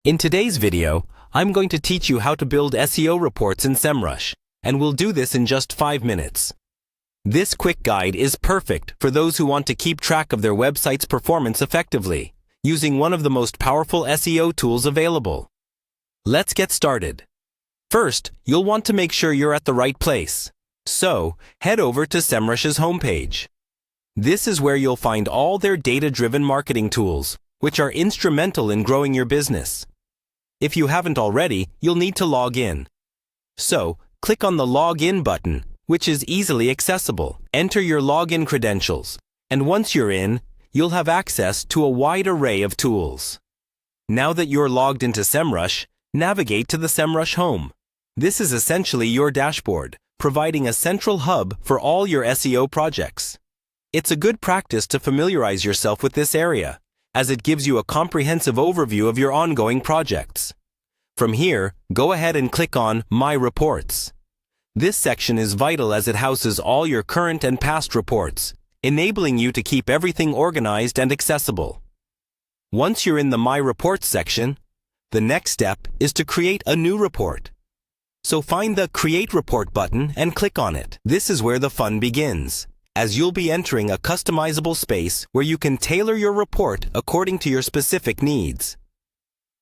In today's video, I'm going to teach you how to build SEO reports in Semrush, and we'll do this in just 5 minutes. This quick guide is perfect for those who want to keep track of their website's performance effectively, using one of the most powerful SEO tools available. Let's get started. First, you'll want to make sure you're at the right place. So, head over to Semrush's homepage. This is where you'll find all their data-driven marketing tools, which are instrumental in growing your business. If you haven't already, you'll need to log in. So, click on the Login button, which is easily accessible. Enter your login credentials, and once you're in, you'll have access to a wide array of tools. Now that you're logged into Semrush, navigate to the Semrush home. This is essentially your dashboard, providing a central hub for all your SEO projects. It's a good practice to familiarize yourself with this area, as it gives you a comprehensive overview of your ongoing projects. From here, go ahead and click on My Reports. This section is vital as it houses all your current and past reports, enabling you to keep everything organized and accessible. Once you're in the My Reports section, the next step is to create a new report. So find the Create Report button and click on it. This is where the fun begins, as you'll be entering a customizable space where you can tailor your report according to your specific needs.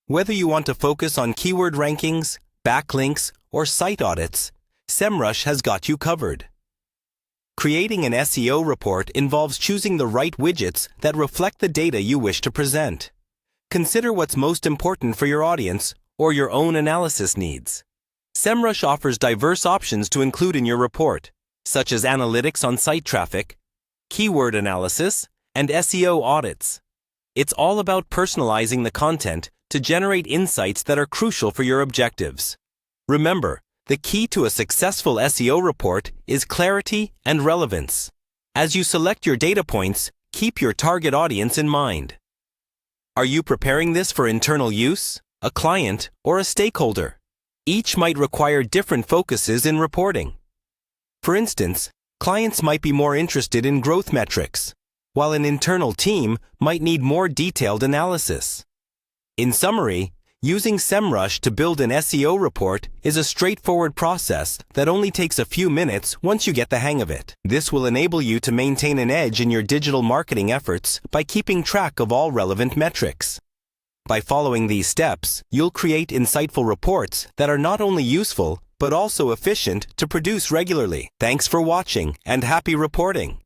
Whether you want to focus on keyword rankings, backlinks, or site audits, Semrush has got you covered. Creating an SEO report involves choosing the right widgets that reflect the data you wish to present. Consider what's most important for your audience or your own analysis needs. Semrush offers diverse options to include in your report, such as analytics on site traffic, keyword analysis, and SEO audits. It's all about personalizing the content to generate insights that are crucial for your objectives. Remember, the key to a successful SEO report is clarity and relevance. As you select your data points, keep your target audience in mind. Are you preparing this for internal use, a client, or a stakeholder? Each might require different focuses in reporting. For instance, clients might be more interested in growth metrics, while an internal team might need more detailed analysis. In summary, using Semrush to build an SEO report is a straightforward process that only takes a few minutes once you get the hang of it. This will enable you to maintain an edge in your digital marketing efforts by keeping track of all relevant metrics. By following these steps, you'll create insightful reports that are not only useful, but also efficient to produce regularly. Thanks for watching and happy reporting!